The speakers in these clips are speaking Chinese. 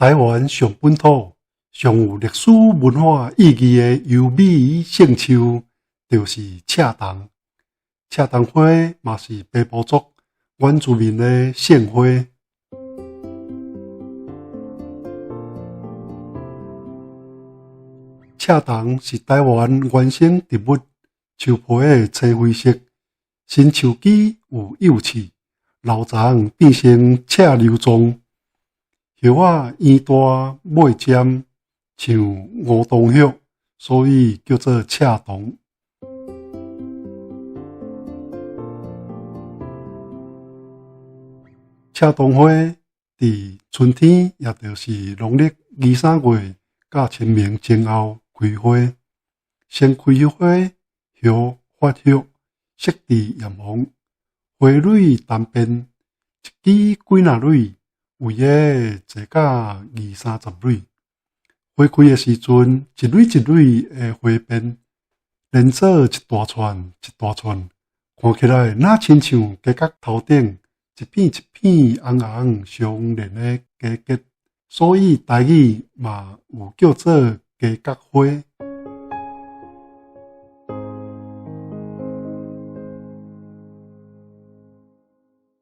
台湾上本土、上有历史文化意义的优美圣树，就是赤桐。赤桐花嘛是北部族原住民的圣花。赤桐是台湾原生植物，树皮的青灰色，新树枝有幼刺，老长变成赤瘤状，叶仔圆大尾尖，像梧桐叶，所以叫做赤桐。赤桐花伫春天，也就是农历23月到清明前后开花，先开花，叶发叶，色致艳红，花蕊单边，一支几若蕊，有的坐到20-30蕊。花开的时阵，一蕊一蕊的花边，连做一大串一大串，看起来哪亲像鸡角头顶一片一片红红相连的鸡结，所以台语嘛有叫做鸡角花。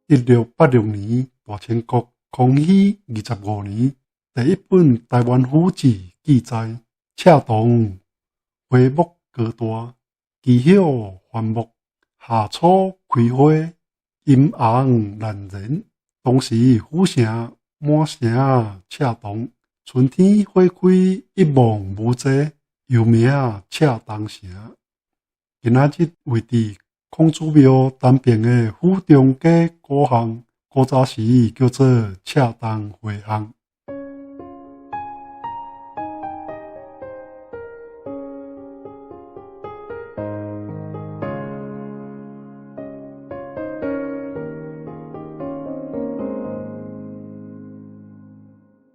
1686年，大清国康熙25年，第一本台湾府志记载：赤桐花木高大，枝叶繁茂，夏初开花，阴红难认。当时府城满城赤桐，春天花开一望无际，又名赤桐城。今仔日位伫孔子庙东边的府中街古巷，古早时叫做赤桐花巷。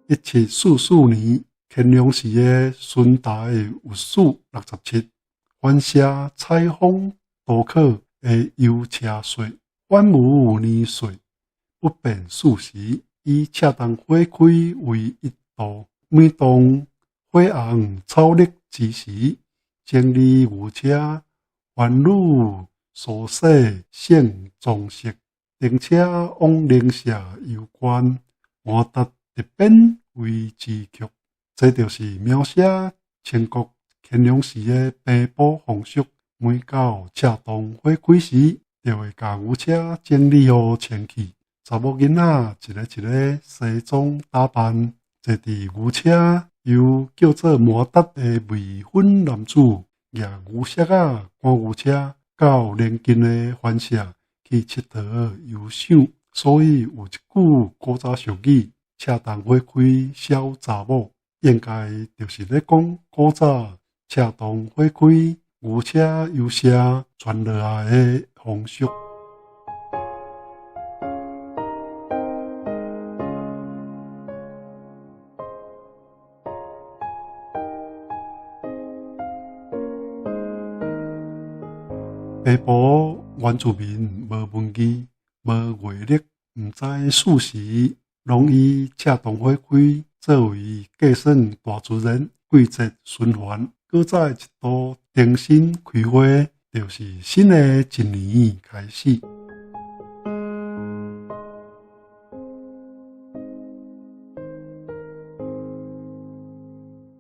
1744年，乾隆时的顺达的御史67翻写采访渡口的油车税，万无年税，不变数时，以赤桐花开为一度，每当花红草绿之时，整理御车环路所写圣装饰，停车往灵社游观，换搭特变为字曲，这就是描写清国乾隆时的平埔风俗。每到赤桐花开时，就会把牛车整理好前去。查某囡仔一个一个西装打扮，坐伫牛车，由叫做摩达的未婚男子骑牛车啊，赶牛车到邻近的番社去佚佗游赏。所以有一句古早俗语：赤桐花开小查某，应该就是咧讲古早赤桐花开。牛车由社传落来的风俗。北部原住民无文字、无月历，毋知数时，拢以赤桐花开作为计算大自然季节循环。搁再一度重新开花，就是新的一年开始。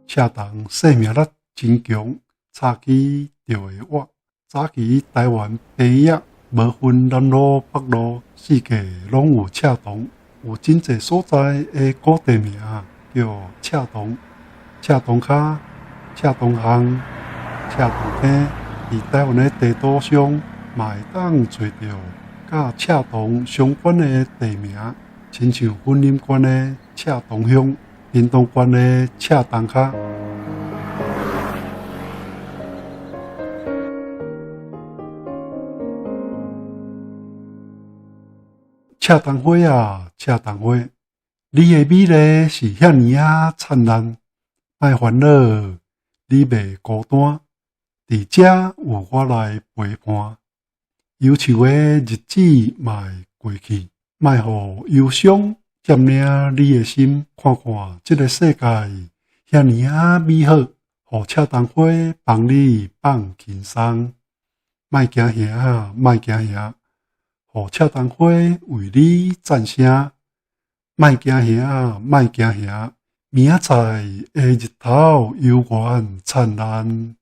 赤桐生命力真强，早期就会活。早期台湾平野无分南路北路，四界拢有赤桐，有真侪所在的古地名叫赤桐、赤桐卡、赤桐巷、赤桐町，伫台湾的地图上，嘛会当找到甲赤桐相关的地名，亲像云林县的赤桐乡、屏东县的赤桐卡。赤桐花啊，赤桐花，你的美丽是遐尼啊灿烂，莫烦恼，你袂孤单，伫遮有我来陪伴。忧愁的日子嘛会过去，莫互忧伤占领你的心，看看这个世界遐尼啊美好，互赤灯花帮你放轻松，莫惊遐，莫惊遐，互赤灯花为你赞声，莫惊遐，莫惊遐，明仔载的日头永远灿烂。